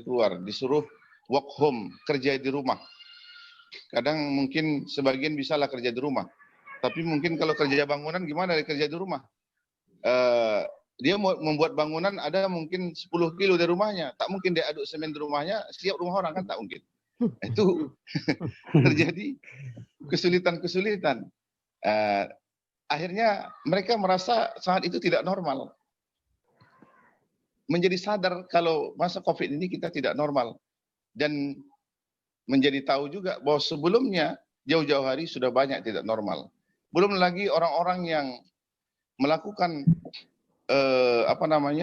keluar, disuruh work home, kerja di rumah. Kadang mungkin sebagian bisalah kerja di rumah, tapi mungkin kalau kerja bangunan gimana kerja di rumah? Dia mau membuat bangunan ada mungkin 10 kilo dari rumahnya, tak mungkin dia aduk semen di rumahnya, siap rumah orang kan tak mungkin. Itu terjadi kesulitan-kesulitan. Akhirnya mereka merasa saat itu tidak normal. Menjadi sadar kalau masa COVID ini kita tidak normal. Dan menjadi tahu juga bahwa sebelumnya jauh-jauh hari sudah banyak tidak normal. Belum lagi orang-orang yang melakukan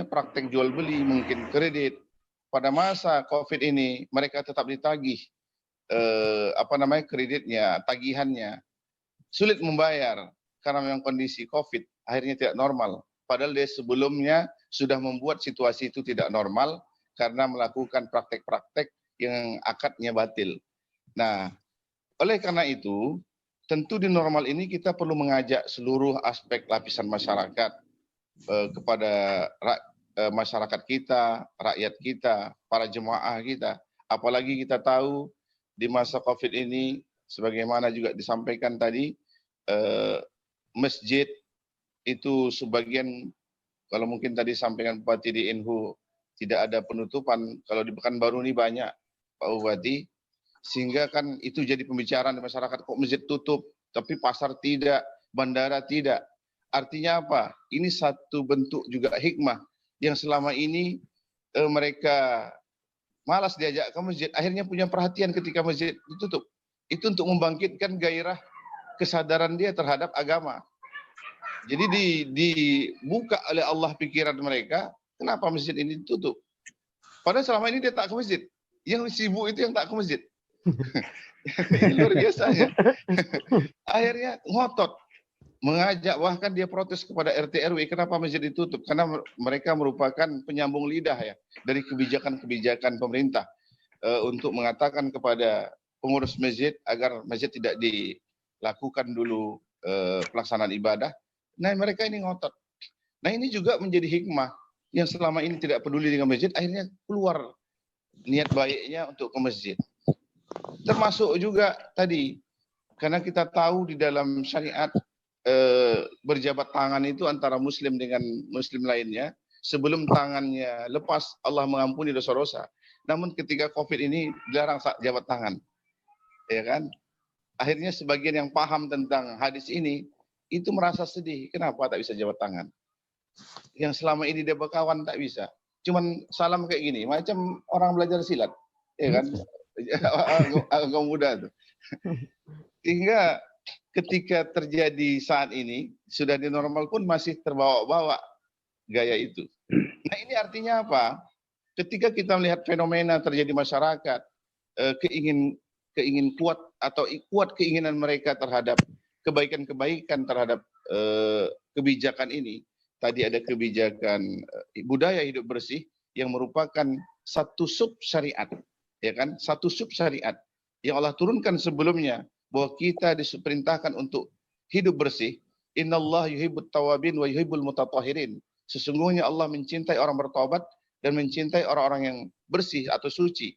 praktek jual beli, mungkin kredit. Pada masa COVID ini mereka tetap ditagih kreditnya, tagihannya. Sulit membayar karena memang kondisi COVID akhirnya tidak normal. Padahal dia sebelumnya sudah membuat situasi itu tidak normal karena melakukan praktek-praktek yang akadnya batil. Nah, oleh karena itu, tentu di normal ini kita perlu mengajak seluruh aspek lapisan masyarakat kepada masyarakat kita, rakyat kita, para jemaah kita. Apalagi kita tahu di masa COVID ini, sebagaimana juga disampaikan tadi, masjid itu sebagian, kalau mungkin tadi sampaikan Bupati di Inhu, tidak ada penutupan. Kalau di Pekanbaru ini banyak, Pak Bupati, sehingga kan itu jadi pembicaraan di masyarakat, kok masjid tutup, tapi pasar tidak, bandara tidak. Artinya apa? Ini satu bentuk juga hikmah yang selama ini mereka malas diajak ke masjid, akhirnya punya perhatian ketika masjid ditutup. Itu untuk membangkitkan gairah kesadaran dia terhadap agama. Jadi dibuka oleh Allah pikiran mereka, kenapa masjid ini ditutup? Padahal selama ini dia tak ke masjid. Yang sibuk itu yang tak ke masjid. Ini luar biasa ya. Akhirnya ngotot, mengajak, bahkan dia protes kepada RT RW kenapa masjid ditutup, karena mereka merupakan penyambung lidah ya dari kebijakan-kebijakan pemerintah untuk mengatakan kepada pengurus masjid agar masjid tidak dilakukan dulu pelaksanaan ibadah. Nah, mereka ini ngotot. Nah, ini juga menjadi hikmah yang selama ini tidak peduli dengan masjid, akhirnya keluar niat baiknya untuk ke masjid. Termasuk juga tadi, karena kita tahu di dalam syariat berjabat tangan itu antara muslim dengan muslim lainnya, sebelum tangannya lepas Allah mengampuni dosa-dosa. Namun ketika COVID ini dilarang jabat tangan, ya kan? Akhirnya sebagian yang paham tentang hadis ini itu merasa sedih, kenapa tak bisa jabat tangan? Yang selama ini dia berkawan tak bisa, cuman salam kayak gini, macam orang belajar silat, ya kan? Agak muda tuh. Sehingga ketika terjadi saat ini, sudah di normal pun masih terbawa-bawa gaya itu. Nah, ini artinya apa? Ketika kita melihat fenomena terjadi masyarakat, keingin kuat atau kuat keinginan mereka terhadap kebaikan-kebaikan terhadap kebijakan ini. Tadi ada kebijakan budaya hidup bersih yang merupakan satu sub syariat, ya kan? Satu sub syariat yang Allah turunkan sebelumnya, bahwa kita diperintahkan untuk hidup bersih. Innallaha yuhibbut tawabin wa yuhibbul mutatahhirin. Sesungguhnya Allah mencintai orang bertaubat dan mencintai orang-orang yang bersih atau suci.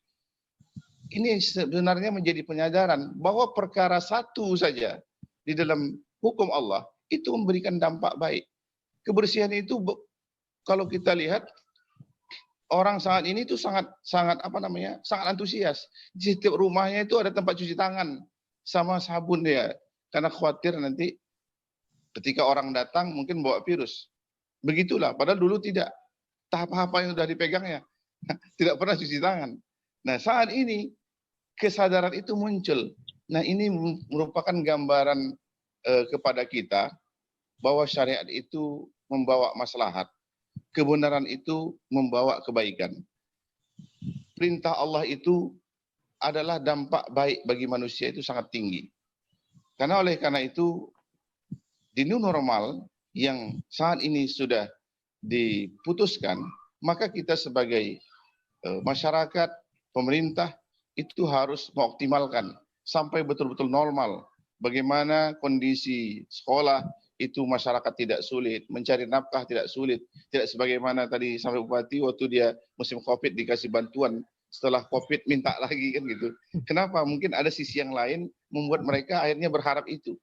Ini sebenarnya menjadi penyadaran bahwa perkara satu saja di dalam hukum Allah itu memberikan dampak baik. Kebersihan itu kalau kita lihat orang saat ini itu sangat sangat antusias. Di setiap rumahnya itu ada tempat cuci tangan sama sabun dia, karena khawatir nanti ketika orang datang mungkin bawa virus. Begitulah, padahal dulu tidak. Tahap-tahap yang sudah dipegangnya tidak pernah cuci tangan. Nah, saat ini kesadaran itu muncul. Nah, ini merupakan gambaran kepada kita bahwa syariat itu membawa maslahat. Kebenaran itu membawa kebaikan. Perintah Allah itu adalah dampak baik bagi manusia itu sangat tinggi. Karena oleh karena itu, di new normal yang saat ini sudah diputuskan, maka kita sebagai masyarakat, pemerintah, itu harus mengoptimalkan sampai betul-betul normal. Bagaimana kondisi sekolah itu masyarakat tidak sulit, mencari nafkah tidak sulit, tidak sebagaimana tadi sampai Bupati waktu dia musim COVID dikasih bantuan setelah COVID minta lagi kan gitu. Kenapa? Mungkin ada sisi yang lain membuat mereka akhirnya berharap itu.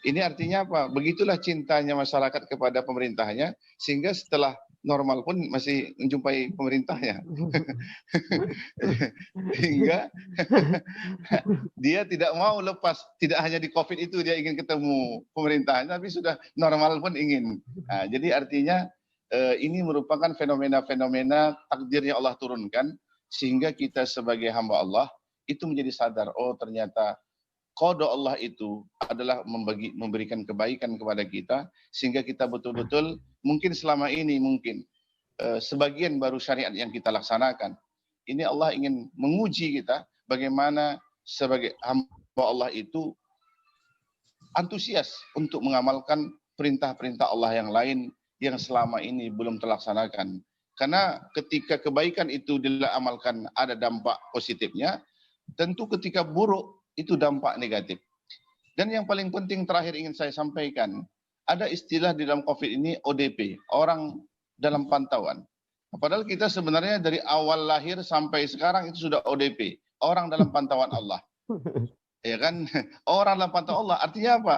Ini artinya apa? Begitulah cintanya masyarakat kepada pemerintahnya, sehingga setelah normal pun masih menjumpai pemerintahnya. Sehingga dia tidak mau lepas, tidak hanya di COVID itu dia ingin ketemu pemerintahnya, tapi sudah normal pun ingin. Nah, jadi artinya ini merupakan fenomena-fenomena takdirnya Allah turunkan, sehingga kita sebagai hamba Allah itu menjadi sadar, oh ternyata qada Allah itu adalah memberikan kebaikan kepada kita, sehingga kita betul-betul mungkin selama ini sebagian baru syariat yang kita laksanakan. Ini Allah ingin menguji kita bagaimana sebagai hamba Allah itu antusias untuk mengamalkan perintah-perintah Allah yang lain yang selama ini belum terlaksanakan. Karena ketika kebaikan itu diamalkan ada dampak positifnya, tentu ketika buruk itu dampak negatif. Dan yang paling penting terakhir ingin saya sampaikan, ada istilah di dalam COVID ini ODP, orang dalam pantauan. Padahal kita sebenarnya dari awal lahir sampai sekarang itu sudah ODP, orang dalam pantauan Allah. Ya kan? Orang dalam pantauan Allah artinya apa?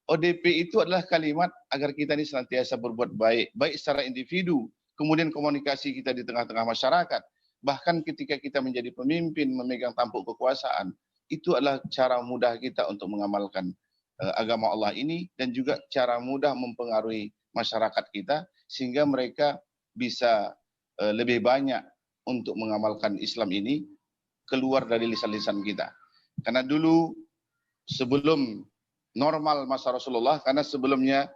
ODP itu adalah kalimat agar kita ini senantiasa berbuat baik, baik secara individu, kemudian komunikasi kita di tengah-tengah masyarakat, bahkan ketika kita menjadi pemimpin, memegang tampuk kekuasaan, itu adalah cara mudah kita untuk mengamalkan agama Allah ini, dan juga cara mudah mempengaruhi masyarakat kita sehingga mereka bisa lebih banyak untuk mengamalkan Islam ini keluar dari lisan-lisan kita. Karena dulu sebelum normal masa Rasulullah, karena sebelumnya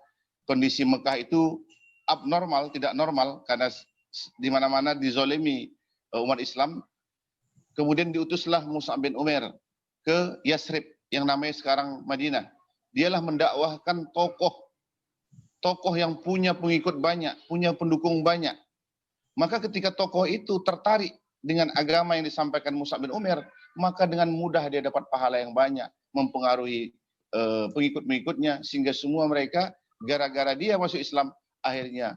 kondisi Mekah itu abnormal, tidak normal, karena di mana-mana dizolimi umat Islam. Kemudian diutuslah Mus'ab bin Umair ke Yasrib yang namanya sekarang Madinah. Dialah mendakwahkan tokoh yang punya pengikut banyak, punya pendukung banyak. Maka ketika tokoh itu tertarik dengan agama yang disampaikan Mus'ab bin Umair, maka dengan mudah dia dapat pahala yang banyak, mempengaruhi pengikut-pengikutnya, sehingga semua mereka gara-gara dia masuk Islam, akhirnya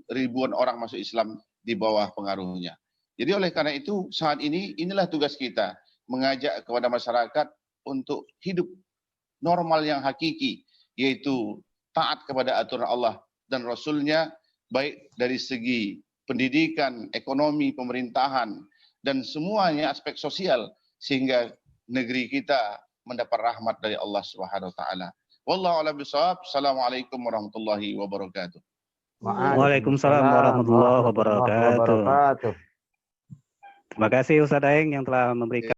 ribuan orang masuk Islam di bawah pengaruhnya. Jadi oleh karena itu saat ini inilah tugas kita, mengajak kepada masyarakat untuk hidup normal yang hakiki, yaitu taat kepada aturan Allah dan Rasulnya, baik dari segi pendidikan, ekonomi, pemerintahan, dan semuanya aspek sosial, sehingga negeri kita mendapat rahmat dari Allah Subhanahu wa taala. Wallahu a'lam bishawab. Assalamualaikum warahmatullahi wabarakatuh. Waalaikumsalam warahmatullahi wabarakatuh. Terima kasih Ustaz Daeng yang telah memberikan